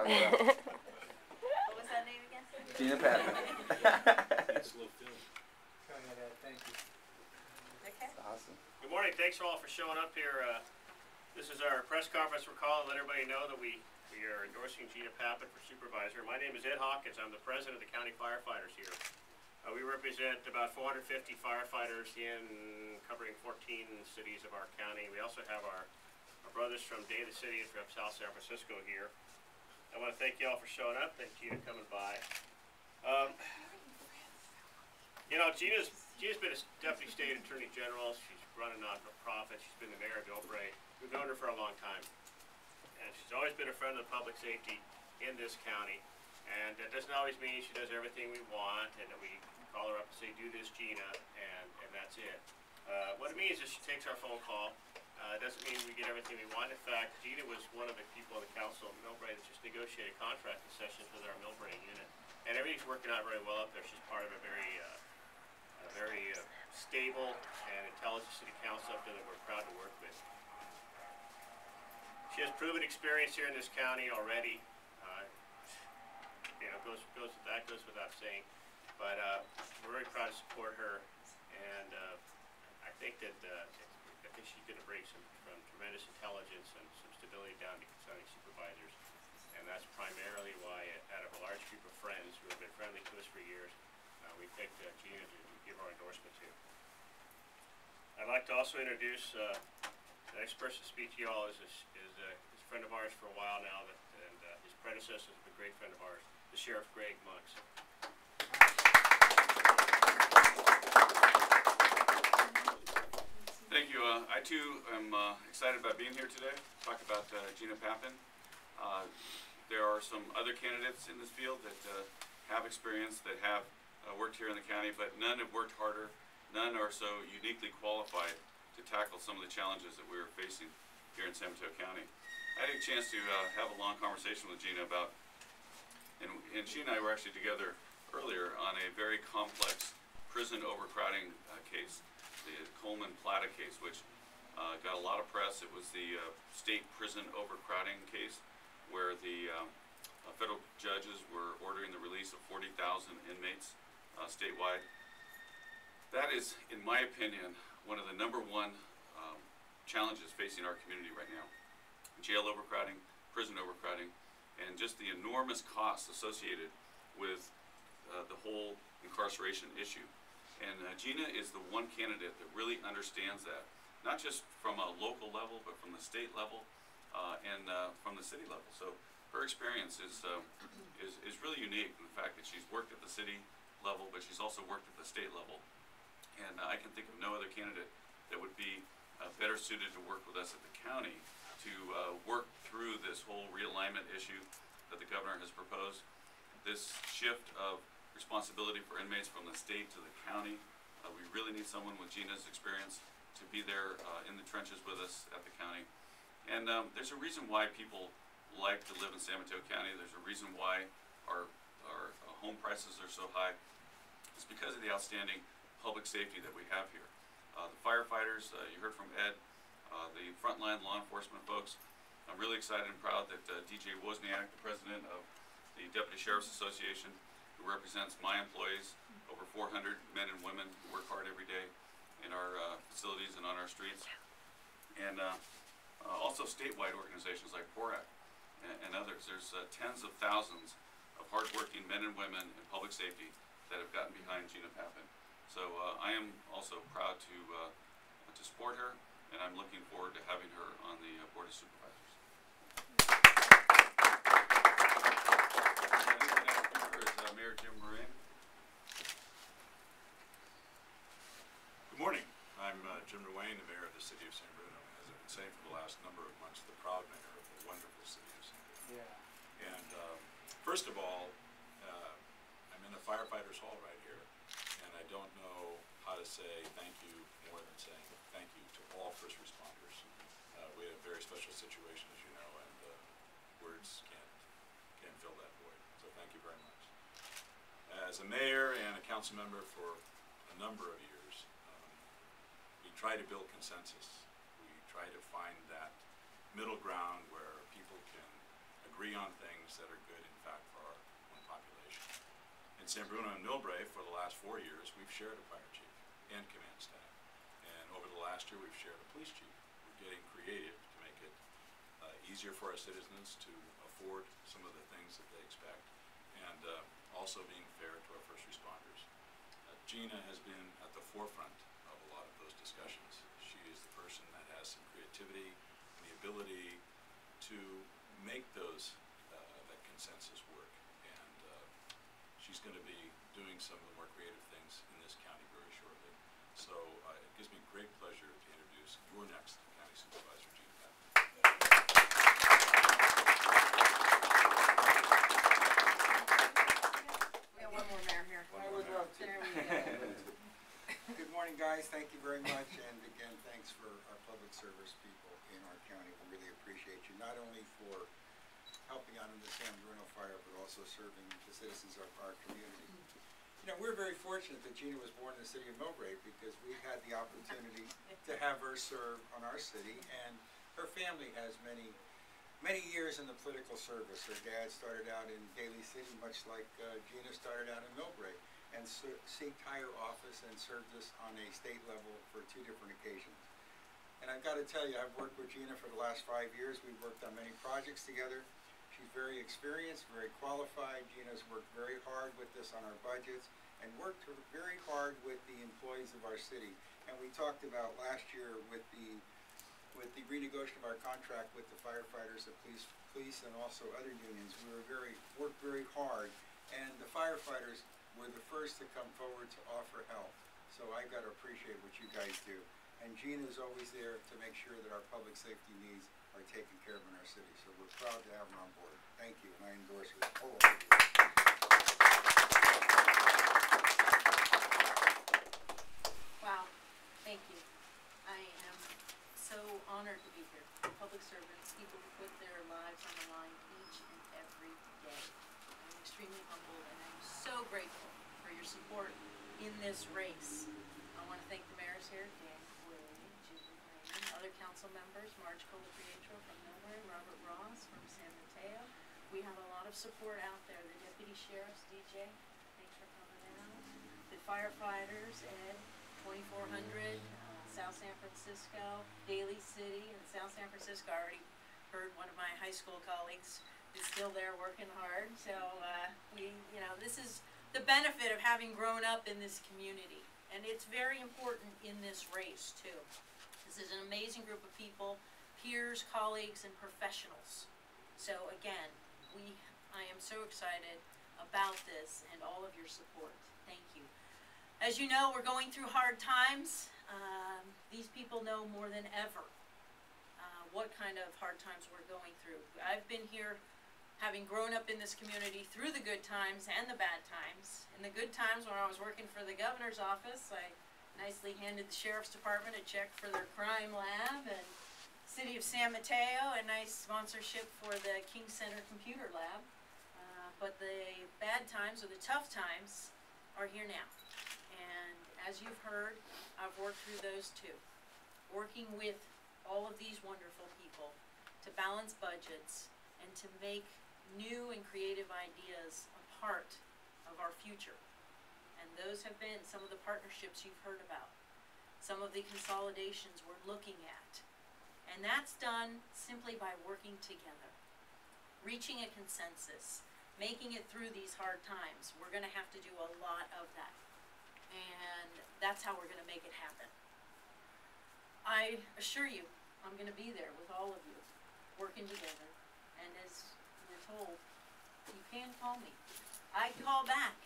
Yeah. What was that name again? Gina Patton. Thank you. Okay. Awesome. Good morning. Thanks all for showing up here. This is our press conference we're calling to let everybody know that we are endorsing Gina Pappan for supervisor. My name is Ed Hawkins. I'm the president of the county firefighters here. We represent about 450 firefighters covering 14 cities of our county. We also have our brothers from Daly City and from South San Francisco here. I want to thank you all for showing up. Thank Gina coming by. You know, Gina's been a deputy state attorney general. She's run a non-profit. She's been the mayor of Gilbert. We've known her for a long time. And she's always been a friend of the public safety in this county. And that doesn't always mean she does everything we want and that we call her up and say, do this, Gina, and that's it. What it means is she takes our phone call. It doesn't mean we get everything we want. In fact, Gina was one of the people on the council of Millbrae that just negotiated contracting sessions with our Millbrae unit. And everything's working out very well up there. She's part of a very stable and intelligent city council up there that we're proud to work with. She has proven experience here in this county already. You know, that goes without saying. But we're very proud to support her, and I think that she's going to bring some tremendous intelligence and some stability down to county supervisors, and that's primarily why, out of a large group of friends who have been friendly to us for years, we picked Gina to give our endorsement to. I'd like to also introduce the next person to speak to you all is a friend of ours for a while now, and his predecessor is a great friend of ours, the Sheriff Greg Monks. Thank you. I too am excited about being here today to talk about Gina Pappan. There are some other candidates in this field that have experience, that have worked here in the county, but none have worked harder. None are so uniquely qualified to tackle some of the challenges that we are facing here in San Mateo County. I had a chance to have a long conversation with Gina about, and she and I were actually together earlier on a very complex prison overcrowding case, the Coleman Plata case, which got a lot of press. It was the state prison overcrowding case where the federal judges were ordering the release of 40,000 inmates statewide. That is, in my opinion, one of the #1 challenges facing our community right now. Jail overcrowding, prison overcrowding, and just the enormous costs associated with the whole incarceration issue. And Gina is the one candidate that really understands that, not just from a local level, but from the state level and from the city level. So her experience is really unique in the fact that she's worked at the city level, but she's also worked at the state level. And I can think of no other candidate that would be better suited to work with us at the county to work through this whole realignment issue that the governor has proposed. This shift of responsibility for inmates from the state to the county. We really need someone with Gina's experience to be there in the trenches with us at the county. And there's a reason why people like to live in San Mateo County. There's a reason why our home prices are so high. It's because of the outstanding public safety that we have here. The firefighters, you heard from Ed, the frontline law enforcement folks. I'm really excited and proud that DJ Wozniak, the president of the Deputy Sheriff's Association, who represents my employees, over 400 men and women who work hard every day in our facilities and on our streets, and also statewide organizations like PORAC and others. There's tens of thousands of hardworking men and women in public safety that have gotten behind Gina Pappan. So I am also proud to support her, and I'm looking forward to having her on the Board of Supervisors. The next speaker is Mayor Jim Moran. Good morning. I'm Jim Ruane, the mayor of the city of San Bruno. As I've been saying for the last number of months, the proud mayor of the wonderful city of San Bruno. Yeah. And first of all, I'm in the firefighters hall right here, and I don't know how to say thank you more than saying thank you to all first responders. We had a very special situation, as you know, and words can't fill that void. So thank you very much. As a mayor and a council member for a number of years, we try to build consensus. We try to find that middle ground where people can agree on things that are good, in fact, for our own population. In San Bruno and Millbrae, for the last 4 years, we've shared a fire chief and command staff. And over the last year, we've shared a police chief. We're getting creative to make it easier for our citizens to afford some of the things that they expect, and also being fair to our first responders. Gina has been at the forefront of a lot of those discussions. She is the person that has some creativity and the ability to make those that consensus work, and she's going to be doing some of the more creative things in this county very shortly. So it gives me great pleasure to introduce your next county supervisor, Gina Papin. We got one more mayor here. One I more would mayor. love to. There we go. Good morning, guys. Thank you very much. And again, thanks for our public service people in our county. We really appreciate you, not only for helping out in the San Bruno fire, but also serving the citizens of our community. You know, we're very fortunate that Gina was born in the city of Millbrae, because we had the opportunity to have her serve on our city, and her family has many years in the political service. Her dad started out in Daly City, much like Gina started out in Millbrae, and seeked higher office and served us on a state level for 2 different occasions. And I've got to tell you, I've worked with Gina for the last 5 years. We've worked on many projects together. She's very experienced, very qualified. Gina's worked very hard with us on our budgets and worked very hard with the employees of our city. And we talked about last year with the renegotiation of our contract with the firefighters, the police, and also other unions. We worked very hard, and the firefighters were the first to come forward to offer help. So I got to appreciate what you guys do. And Gina is always there to make sure that our public safety needs are taken care of in our city. So we're proud to have her on board. Thank you, and I endorse her wholeheartedly. Wow, thank you. I am so honored to be here. Public servants, people who put their lives on the line each and every day. I'm extremely humbled, and I'm so grateful for your support in this race. I want to thank the mayors here, Dan Quayle, Julie Raymond, other council members, Marge Colaprietro from Millbrae, Robert Ross from San Mateo. We have a lot of support out there. The deputy sheriffs, DJ, thanks for coming out. The firefighters, Ed, 2400, South San Francisco, Daly City, and South San Francisco. I already heard one of my high school colleagues is still there working hard. So this is the benefit of having grown up in this community. And it's very important in this race too. This is an amazing group of people, peers, colleagues, and professionals. So again, I am so excited about this and all of your support. Thank you. As you know, we're going through hard times. These people know more than ever what kind of hard times we're going through. I've been here having grown up in this community through the good times and the bad times. In the good times, when I was working for the governor's office, I nicely handed the sheriff's department a check for their crime lab, and City of San Mateo a nice sponsorship for the King Center Computer Lab. But the bad times, or the tough times, are here now. And as you've heard, I've worked through those too. Working with all of these wonderful people to balance budgets and to make new and creative ideas a part of our future. And those have been some of the partnerships you've heard about, some of the consolidations we're looking at. And that's done simply by working together, reaching a consensus, making it through these hard times. We're going to have to do a lot of that. And that's how we're going to make it happen. I assure you, I'm going to be there with all of you, working together. And as we're told, you can call me. I call back.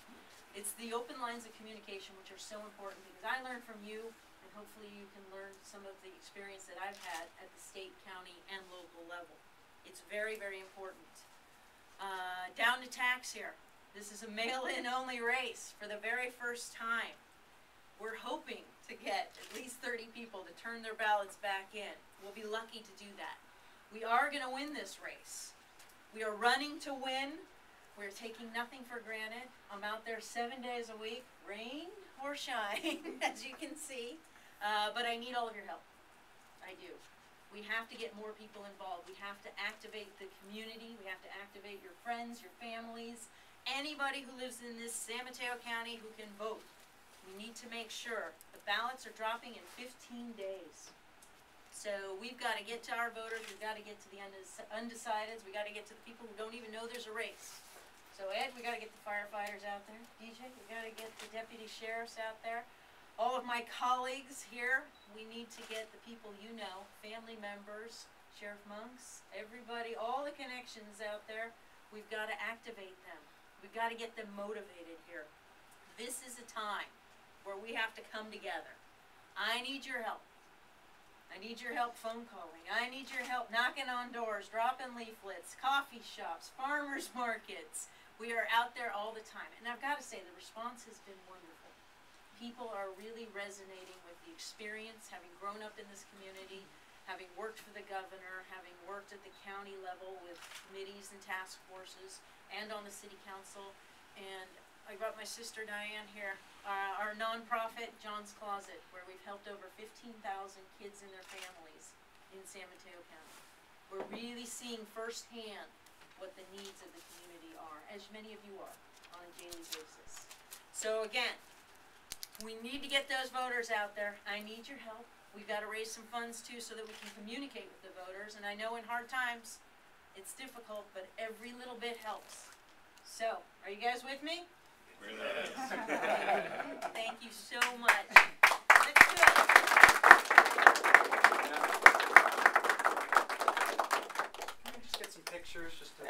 It's the open lines of communication which are so important, because I learn from you, and hopefully you can learn some of the experience that I've had at the state, county, and local level. It's very, very important. Down to tax here. This is a mail-in only race for the very first time. We're hoping to get at least 30 people to turn their ballots back in. We'll be lucky to do that. We are going to win this race. We are running to win. We're taking nothing for granted. I'm out there 7 days a week, rain or shine, as you can see. But I need all of your help. I do. We have to get more people involved. We have to activate the community. We have to activate your friends, your families, anybody who lives in this San Mateo County who can vote. We need to make sure the ballots are dropping in 15 days. So we've got to get to our voters. We've got to get to the undecideds. We've got to get to the people who don't even know there's a race. So Ed, we got to get the firefighters out there. DJ, we got to get the deputy sheriffs out there. All of my colleagues here, we need to get the people you know, family members, Sheriff Monks, everybody, all the connections out there. We've got to activate them. We've got to get them motivated here. This is a time where we have to come together. I need your help. I need your help phone calling. I need your help knocking on doors, dropping leaflets, coffee shops, farmers markets. We are out there all the time. And I've got to say, the response has been wonderful. People are really resonating with the experience, having grown up in this community, having worked for the governor, having worked at the county level with committees and task forces, and on the city council. And I brought my sister Diane here, our nonprofit, John's Closet, where we've helped over 15,000 kids and their families in San Mateo County. We're really seeing firsthand what the needs of the community are, as many of you are, on a daily basis. So again, we need to get those voters out there. I need your help. We've got to raise some funds too so that we can communicate with the voters. And I know in hard times, it's difficult, but every little bit helps. So, are you guys with me? Thank you so much. Let's do it. Can we just get some pictures just to